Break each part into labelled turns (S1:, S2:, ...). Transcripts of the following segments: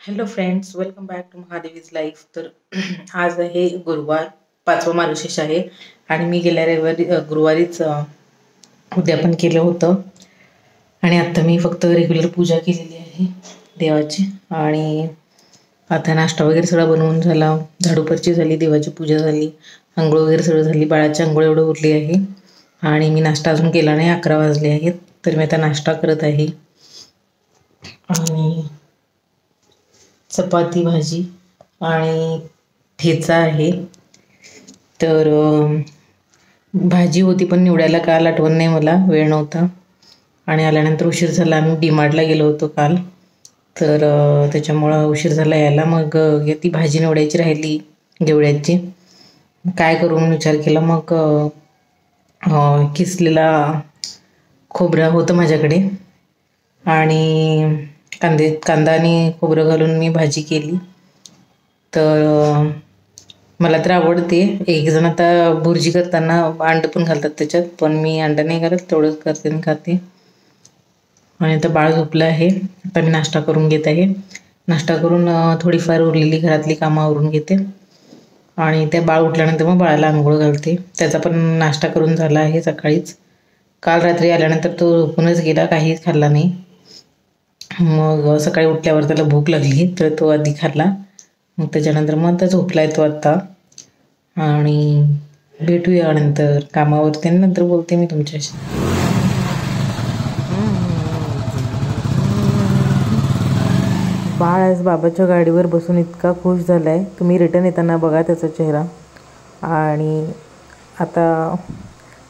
S1: Hello friends, welcome back to Mahadevi's life. तर आज आहे गुरुवार, 5वा मार्गशीर्ष आहे आणि मी गेल्या गुरुवारीच उद्यापन केलं होतं. आणि आता मी फक्त रेग्युलर पूजा केलेली आहे देवाची. आणि आता नाश्ता वगैरे सगळं बनवून झाला, झाडूपरची झाली, देवाची पूजा झाली, आंघोळ वगैरे सगळं झाली. बाळाची आंघोळ एवढं उरली आहे आणि मी नाश्ता अजून केला नाही. 11 वाजले आहेत. तर मी आता नाश्ता करत आहे आणि चपाती भाजी आणि ठेचा आहे. तर भाजी होती पण निवडायला काल आठवण नाही, मला वेळ नव्हता आणि आल्यानंतर उशीर झाला. आम्ही डीमार्टला गेलो होतो काल, तर त्याच्यामुळं उशीर झाला यायला. मग ती भाजी निवडायची राहिली घेवड्याची. काय करू म्हणून विचार केला. मग किसलेला खोबरं होतं माझ्याकडे आणि कांदा आणि खोबरं घालून मी भाजी केली. तर मला तर आवडते. एक जण आता भुर्जी करताना अंड पण घालतात त्याच्यात, पण मी अंड नाही घालत, तेवढंच करते आणि खाते. आणि आता बाळ झोपलं आहे. आता मी नाश्ता करून घेत आहे. नाश्ता करून थोडीफार उरलेली घरातली कामं आवरून घेते आणि त्या बाळ उठल्यानंतर मग बाळाला आंघोळ घालते. त्याचा पण नाश्ता करून झाला आहे सकाळीच. काल रात्री आल्यानंतर तो झोपूनच गेला, काहीच खाल्ला नाही. मग सकाळी उठल्यावर त्याला भूक लागली तर तो आधी खाल्ला. मग त्याच्यानंतर मग आता झोपला आहे तो आत्ता. आणि भेटूया नंतर कामावरती आणि नंतर बोलते मी तुमच्याशी. बाळ आज बाबाच्या गाडीवर बसून इतका खुश झाला आहे. तुम्ही रिटर्न येताना बघा त्याचा चेहरा. आणि आता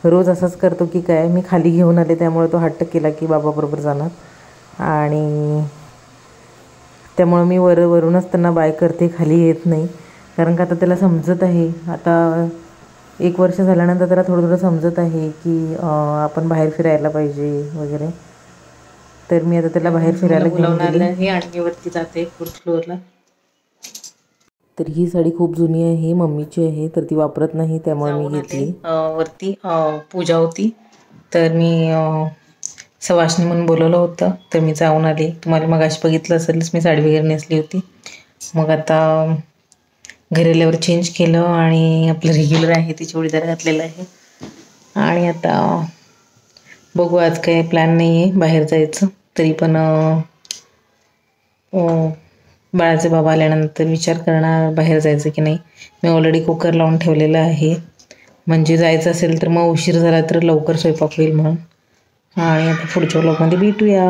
S1: रोज असंच करतो की काय, मी खाली घेऊन आले त्यामुळे तो हट्ट केला की बाबाबरोबर जाणार. आणि त्यामुळं मी वरूनच त्यांना बाय करते, खाली येत नाही. कारण का आता त्याला समजत आहे, आता 1 वर्ष झाल्यानंतर त्याला थोडं थोडं समजत आहे की आपण बाहेर फिरायला पाहिजे वगैरे. तर मी आता त्याला बाहेर फिरायला घेऊन गेले आणि मी वरती जाते 4th फ्लोअरला. तर ही साडी खूप जुनी आहे, मम्मीची आहे, तर ती वापरत नाही, त्यामुळे मी घेतली. वरती पूजा होती तर मी सवाष्णी म्हणून बोलवलं होतं, तर मी जाऊन आले. तुम्हाला मगाशी बघितलं असेलच मी साडी वगैरे नेसली होती. मग आता घरी आल्यावर चेंज केलं आणि आपलं रेग्युलर आहे ती चुडीदार घातलेलं आहे. आणि आता बघू, आज काही प्लॅन नाही आहे बाहेर जायचं. तरी पण बाळाचे बाबा आल्यानंतर विचार करणार बाहेर जायचं की नाही. मी ऑलरेडी कुकर लावून ठेवलेलं आहे, म्हणजे जायचं असेल तर मग उशीर झाला तर लवकर स्वयंपाक होईल म्हणून. आणि आता पुढच्या व्लॉगमध्ये भेटूया.